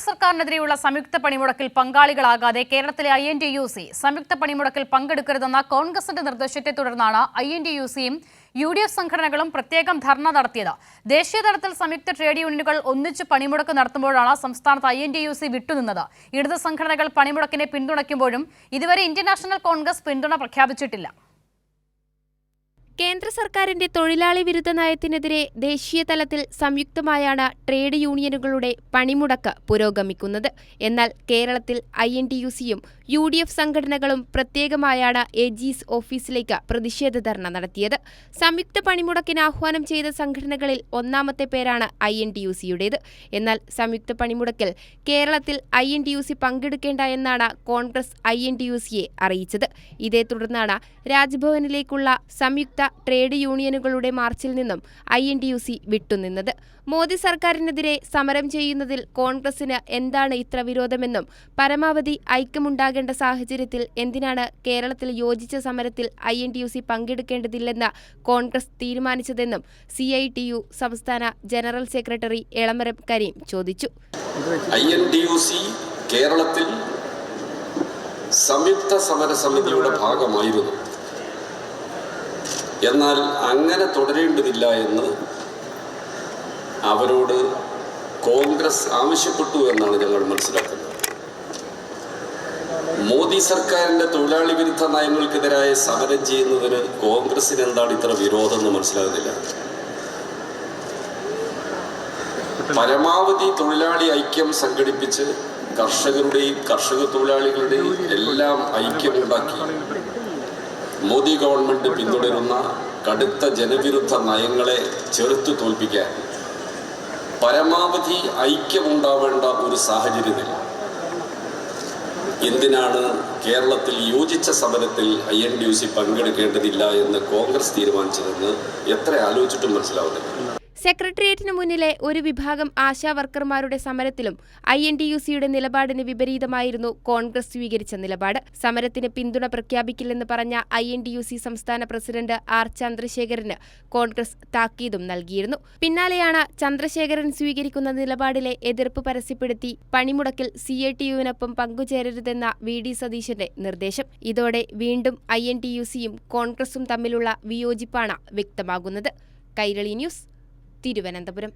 സർക്കാരിനെതിരെയുള്ള സംയുക്ത പണിമുടക്കിൽ പങ്കാളികളാകാതെ കേരളത്തിലെ INTUC സംയുക്ത പണിമുടക്കിൽ പങ്കെടുക്കരുതെന്ന കോൺഗ്രസിന്റെ നിർദ്ദേശത്തെ തുടർന്നാണ് INTUCയും UDF സംഘടനകളും പ്രത്യേകം ധർണ നടത്തിയത്. ദേശീയ തലത്തിൽ സംയുക്ത ട്രേഡ് യൂണിയനുകൾ ഒന്നിച്ച് പണിമുടക്ക് നടത്തുമ്പോഴാണ് സംസ്ഥാനത്ത് INTUC വിട്ടുനിന്നത്. ഇടത് സംഘടനകൾ പണിമുടക്കിനെ പിന്തുണയ്ക്കുമ്പോഴും ഇതുവരെ ഇന്ത്യൻ നാഷണൽ കോൺഗ്രസ് പിന്തുണ പ്രഖ്യാപിച്ചിട്ടില്ല. കേന്ദ്ര സർക്കാരിന്റെ തൊഴിലാളി വിരുദ്ധ നയത്തിനെതിരെ ദേശീയ തലത്തിൽ സംയുക്തമായാണ് ട്രേഡ് യൂണിയനുകളുടെ പണിമുടക്ക് പുരോഗമിക്കുന്നത്. എന്നാൽ കേരളത്തിൽ INTUCയും UDF സംഘടനകളും പ്രത്യേകമായാണ് AG's ഓഫീസിലേക്ക് പ്രതിഷേധ ധർണ നടത്തിയത്. സംയുക്ത പണിമുടക്കിന് ആഹ്വാനം ചെയ്ത സംഘടനകളിൽ ഒന്നാമത്തെ പേരാണ് INTUCയുടേത്. എന്നാൽ സംയുക്ത പണിമുടക്കിൽ കേരളത്തിൽ INTUC പങ്കെടുക്കേണ്ട എന്നാണ് കോൺഗ്രസ് INTUCയെ അറിയിച്ചത്. ഇതേ തുടർന്നാണ് രാജ്ഭവനിലേക്കുള്ള സംയുക്ത ട്രേഡ് യൂണിയനുകളുടെ മാർച്ചിൽ നിന്നും INTUC വിട്ടുനിന്നത്. മോദി സർക്കാരിനെതിരെ സമരം ചെയ്യുന്നതിൽ കോൺഗ്രസിന് എന്താണ് ഇത്ര വിരോധമെന്നും പരമാവധി ഐക്യമുണ്ടാകേണ്ട സാഹചര്യത്തിൽ എന്തിനാണ് കേരളത്തിൽ യോജിച്ച സമരത്തിൽ INTUC പങ്കെടുക്കേണ്ടതില്ലെന്ന് കോൺഗ്രസ് തീരുമാനിച്ചതെന്നും CITU സംസ്ഥാന ജനറൽ സെക്രട്ടറി എളമരം കരീം ചോദിച്ചു. INTUC കേരളത്തിൽ സംയുക്ത സമരസമിതിയുടെ ഭാഗമായിരുന്നു. എന്നാൽ അങ്ങനെ തുടരേണ്ടതില്ല എന്ന് അവരോട് കോൺഗ്രസ് ആവശ്യപ്പെട്ടു എന്നാണ് ഞങ്ങൾ മനസ്സിലാക്കുന്നത്. മോദി സർക്കാരിന്റെ തൊഴിലാളി വിരുദ്ധ നയങ്ങൾക്കെതിരായ സമരം ചെയ്യുന്നതിന് കോൺഗ്രസിന് എന്താണ് ഇത്ര വിരോധം എന്ന് മനസ്സിലാകുന്നില്ല. പരമാവധി തൊഴിലാളി ഐക്യം സംഘടിപ്പിച്ച് കർഷകരുടെയും കർഷക തൊഴിലാളികളുടെയും എല്ലാം ഐക്യമുണ്ടാക്കി മോദി ഗവൺമെന്റ് പിന്തുടരുന്ന കടുത്ത ജനവിരുദ്ധ നയങ്ങളെ ചെറുത്തു തോൽപ്പിക്കാൻ പരമാവധി ഐക്യമുണ്ടാവേണ്ട ഒരു സാഹചര്യത്തിൽ എന്തിനാണ് കേരളത്തിൽ യോജിച്ച സമരത്തിൽ INTUC പങ്കെടുക്കേണ്ടതില്ല എന്ന് കോൺഗ്രസ് തീരുമാനിച്ചതെന്ന് എത്ര ആലോചിച്ചിട്ടും മനസ്സിലാവുന്നില്ല. സെക്രട്ടേറിയറ്റിന് മുന്നിലെ ഒരു വിഭാഗം ആശാ വർക്കർമാരുടെ സമരത്തിലും INTUCയുടെ നിലപാടിന് വിപരീതമായിരുന്നു കോൺഗ്രസ് സ്വീകരിച്ച നിലപാട്. സമരത്തിന് പിന്തുണ പ്രഖ്യാപിക്കില്ലെന്ന് പറഞ്ഞ INTUC സംസ്ഥാന പ്രസിഡന്റ് R ചന്ദ്രശേഖരന് കോൺഗ്രസ് താക്കീതും നൽകിയിരുന്നു. പിന്നാലെയാണ് ചന്ദ്രശേഖരൻ സ്വീകരിക്കുന്ന നിലപാടിലെ എതിർപ്പ് പരസ്യപ്പെടുത്തി പണിമുടക്കിൽ CITUവിനൊപ്പം പങ്കുചേരരുതെന്ന VD സതീശന്റെ നിർദ്ദേശം. ഇതോടെ വീണ്ടും INTUCയും കോൺഗ്രസും തമ്മിലുള്ള വിയോജിപ്പാണ് വ്യക്തമാകുന്നത്. കൈരളി ന്യൂസ്, തിരുവനന്തപുരം.